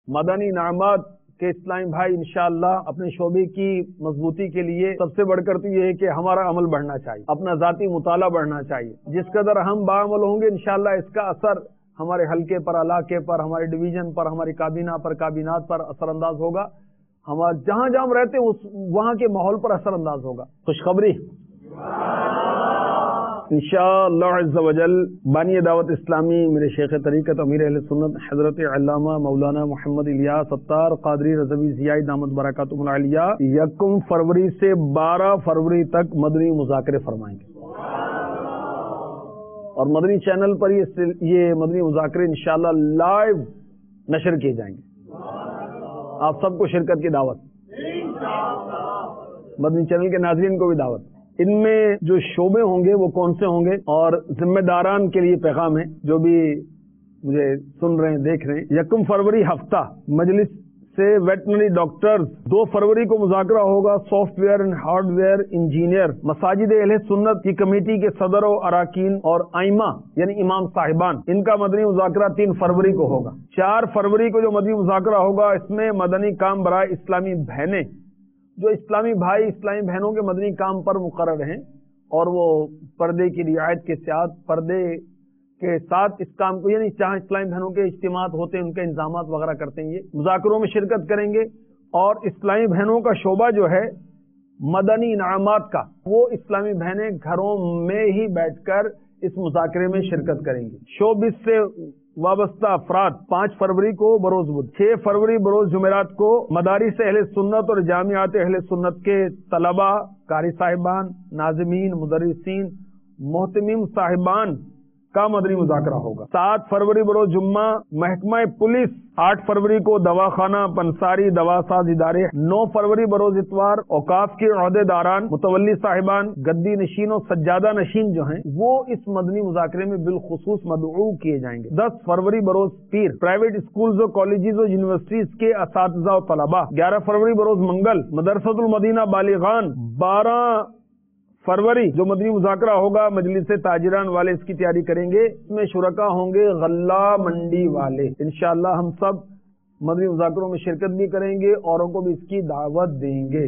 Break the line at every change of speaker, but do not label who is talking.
मदनी नामात के इस्लामी भाई इंशाअल्लाह अपने शोबे की मजबूती के लिए सबसे बढ़कर तो ये है कि हमारा अमल बढ़ना चाहिए, अपना ज़ाती मुताला बढ़ना चाहिए। जिस कदर हम बाअमल होंगे इंशाअल्लाह इसका असर हमारे हल्के पर, इलाके पर, हमारे डिवीजन पर, हमारी काबीना पर, काबीनात पर असरअंदाज होगा। हमारे जहाँ जहाँ हम रहते हैं उस वहाँ के माहौल पर असरअंदाज होगा। खुशखबरी इंशाअल्लाह अज़्ज़ व जल बानी दावत इस्लामी मेरे शेख तरीक़त अमीर अहले सुन्नत हज़रत अल्लामा मौलाना मोहम्मद इलियास सत्तार क़ादरी रज़वी ज़ियाई दामत बरकातुहुल आलिया 1 फरवरी से 12 फरवरी तक मदनी मुज़ाकरे फरमाएंगे और मदनी चैनल पर ये मदनी मुज़ाकरे इंशाअल्लाह लाइव नशर किए जाएंगे। आप सबको शिरकत की दावत, मदनी चैनल के नाज़रीन को भी दावत। इनमें जो शोबे होंगे वो कौन से होंगे और जिम्मेदारान के लिए पैगाम है जो भी मुझे सुन रहे हैं, देख रहे हैं। 1 फरवरी हफ्ता मजलिस से वेटनरी डॉक्टर्स, 2 फरवरी को मुज़ाकरा होगा सॉफ्टवेयर एंड हार्डवेयर इंजीनियर, मसाजिद अहले सुन्नत की कमेटी के सदर और अराकीन और आइमा यानी इमाम साहिबान, इनका मदनी मुज़ाकरा 3 फरवरी को होगा। 4 फरवरी को जो मदनी मुज़ाकरा होगा इसमें मदनी काम बराए इस्लामी बहनें, जो इस्लामी भाई इस्लामी बहनों के मदनी काम पर मुकर्रर हैं और वो पर्दे की रियायत के साथ पर्दे के साथ इस काम को यानी जहाँ इस्लामी बहनों के इज्तिमात होते हैं उनके इंतजामात वगैरह करते हैं, ये मुज़ाकरों में शिरकत करेंगे। और इस्लामी बहनों का शोबा जो है मदनी इनामात का, वो इस्लामी बहनें घरों में ही बैठकर इस मुज़ाकरे में शिरकत करेंगी। शोबिस से वाबस्ता अफराद 5 फरवरी को बरोज बुध, 6 फरवरी बरोज जुमेरात को मदारिस अहले सुन्नत और जामियात अहले सुन्नत के तलबा, कारी साहिबान, नाज़मीन, मुदर्रिसीन, मोहतमीम साहिबान का मदनी मुज़ाकरा होगा। 7 फरवरी बरोज जुम्मा महकमा पुलिस, 8 फरवरी को दवाखाना पंसारी दवासाज इदारे, 9 फरवरी बरोज इतवार औकाफ के ओहदेदारान, मुतवल्ली साहिबान, गद्दी नशीन और सज्जादा नशीन जो हैं वो इस मदनी मुज़ाकरे में बिलखुसूस मदऊ किए जाएंगे। 10 फरवरी बरोज पीर प्राइवेट स्कूल्स और कॉलेजेस और यूनिवर्सिटीज के असातिज़ा और तलबा, 11 फरवरी बरोज मंगल मदरसतुल मदीना बालिगान, 12 फरवरी जो मदनी मुज़ाकरा होगा मजलिस ताजिरान वाले इसकी तैयारी करेंगे। इसमें शुरका होंगे गल्ला मंडी वाले। इंशाअल्लाह हम सब मदनी मुज़ाकरों में शिरकत भी करेंगे, औरों को भी इसकी दावत देंगे।